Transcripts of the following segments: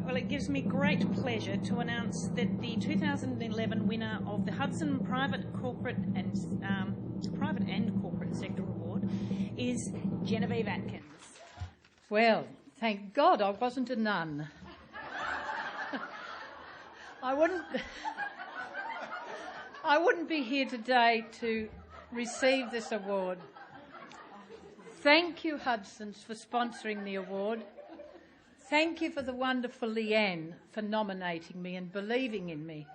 Well, it gives me great pleasure to announce that the 2011 winner of the Hudson Private and Corporate Sector Award is Genevieve Atkins. Well, thank God I wasn't a nun. I wouldn't be here today to receive this award. Thank you, Hudson's, for sponsoring the award. Thank you for the wonderful Leanne for nominating me and believing in me.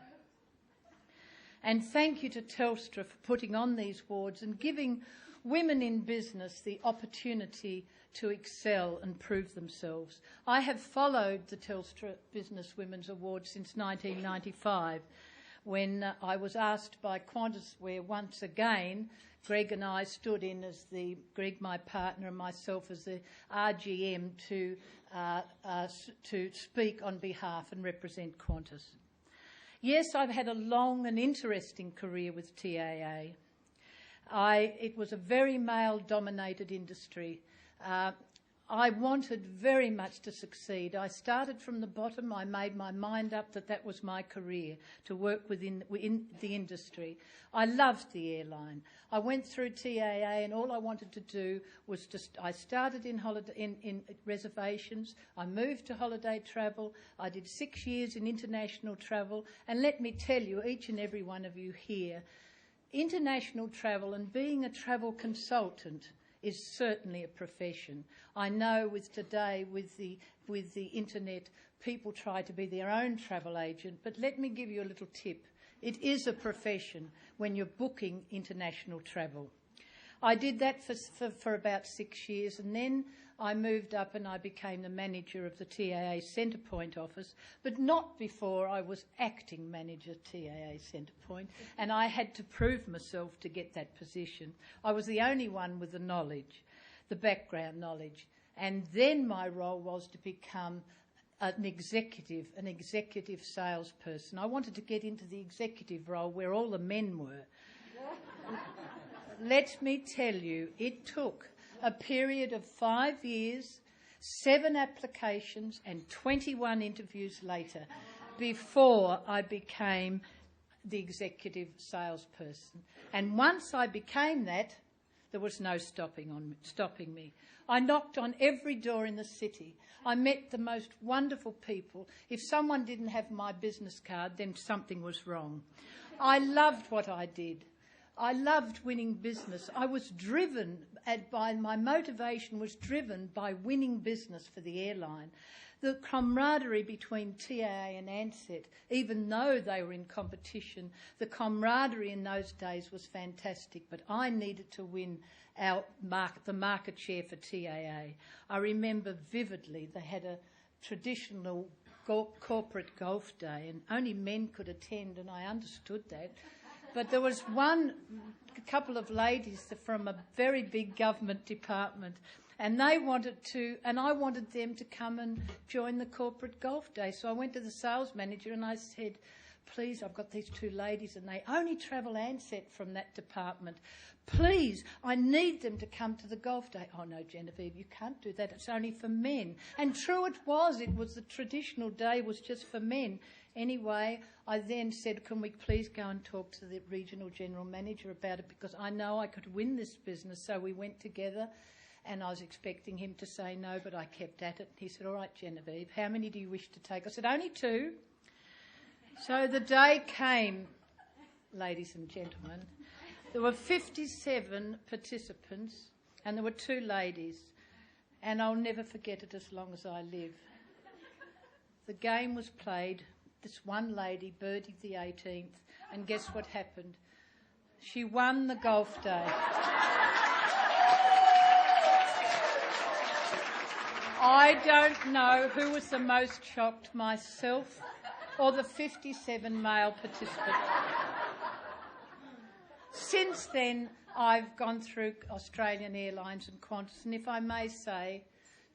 And thank you to Telstra for putting on these awards and giving women in business the opportunity to excel and prove themselves. I have followed the Telstra Business Women's Award since 1995, when I was asked by Qantas, where once again Greg and I stood in as Greg, my partner, and myself as the RGM to speak on behalf and represent Qantas. Yes, I've had a long and interesting career with TAA. It was a very male-dominated industry. I wanted very much to succeed. I started from the bottom. I made my mind up that was my career, to work within the industry. I loved the airline. I went through TAA, and all I wanted to do was I started in reservations. I moved to holiday travel. I did 6 years in international travel. And let me tell you, each and every one of you here, international travel and being a travel consultant is certainly a profession. I know with the internet, people try to be their own travel agent, but let me give you a little tip. It is a profession when you're booking international travel. I did that for about 6 years, and then I moved up and I became the manager of the TAA Centrepoint office, but not before I was acting manager TAA Centrepoint, and I had to prove myself to get that position. I was the only one with the knowledge, the background knowledge, and then my role was to become an executive salesperson. I wanted to get into the executive role where all the men were. Let me tell you, it took a period of 5 years, 7 applications and 21 interviews later before I became the executive salesperson. And once I became that, there was no stopping me. I knocked on every door in the city. I met the most wonderful people. If someone didn't have my business card, then something was wrong. I loved what I did. I loved winning business. I was driven my motivation was driven by winning business for the airline. The camaraderie between TAA and Ansett, even though they were in competition, the camaraderie in those days was fantastic, but I needed to win the market share for TAA. I remember vividly they had a traditional corporate golf day and only men could attend, and I understood that. But there was a couple of ladies from a very big government department, and they wanted to, and I wanted them to come and join the corporate golf day. So I went to the sales manager and I said, please, I've got these 2 ladies and they only travel Ansett from that department. Please, I need them to come to the golf day. Oh no, Genevieve, you can't do that. It's only for men. And true it was the traditional day was just for men. Anyway, I then said, can we please go and talk to the regional general manager about it, because I know I could win this business. So we went together, and I was expecting him to say no, but I kept at it. He said, all right, Genevieve, how many do you wish to take? I said, only 2. So the day came, ladies and gentlemen. There were 57 participants, and there were 2 ladies, and I'll never forget it as long as I live. The game was played. This one lady birdied the 18th, and guess what happened? She won the golf day. I don't know who was the most shocked, myself or the 57 male participants. Since then, I've gone through Australian Airlines and Qantas, and if I may say,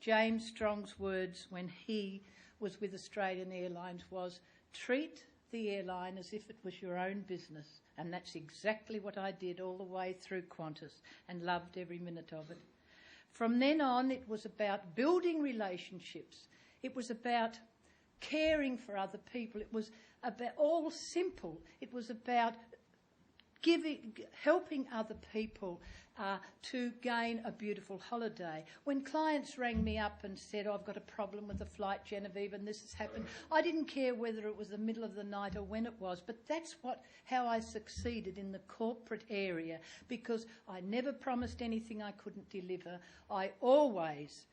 James Strong's words when he was with Australian Airlines was, treat the airline as if it was your own business. And that's exactly what I did all the way through Qantas, and loved every minute of it. From then on, it was about building relationships. It was about caring for other people. It was about all simple. It was about helping other people to gain a beautiful holiday. When clients rang me up and said, I've got a problem with the flight, Genevieve, and this has happened, I didn't care whether it was the middle of the night or when it was, but that's how I succeeded in the corporate area, because I never promised anything I couldn't deliver. I always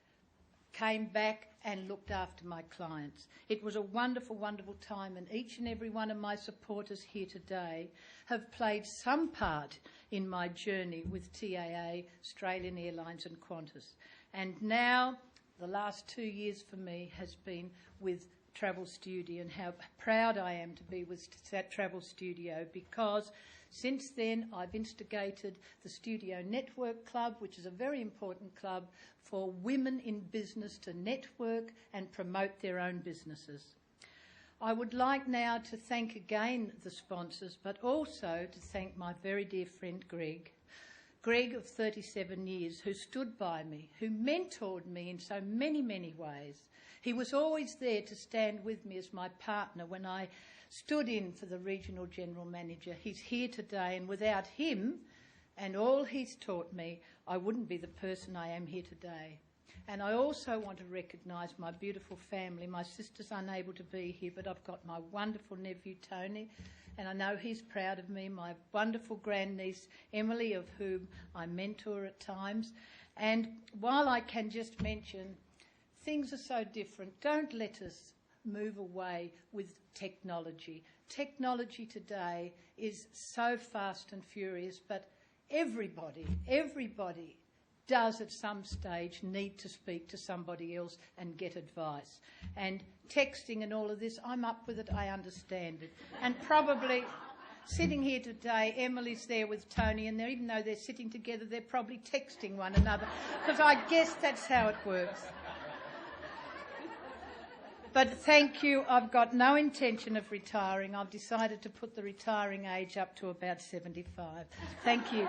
came back and looked after my clients. It was a wonderful, wonderful time, and each and every one of my supporters here today have played some part in my journey with TAA, Australian Airlines and Qantas. And now, the last 2 years for me has been with Travel Studio, and how proud I am to be with that Travel Studio, because since then I've instigated the Studio Network Club, which is a very important club for women in business to network and promote their own businesses. I would like now to thank again the sponsors, but also to thank my very dear friend Greg. Greg of 37 years, who stood by me, who mentored me in so many, many ways. He was always there to stand with me as my partner when I stood in for the Regional General Manager. He's here today, and without him and all he's taught me, I wouldn't be the person I am here today. And I also want to recognise my beautiful family. My sister's unable to be here, but I've got my wonderful nephew Tony, and I know he's proud of me, my wonderful grandniece Emily, of whom I mentor at times. And while I can just mention, things are so different, don't let us move away with technology. Technology today is so fast and furious, but everybody does at some stage need to speak to somebody else and get advice. And texting and all of this, I'm up with it, I understand it. And probably sitting here today, Emily's there with Tony, and even though they're sitting together, they're probably texting one another, because I guess that's how it works. But thank you. I've got no intention of retiring. I've decided to put the retiring age up to about 75. Thank you.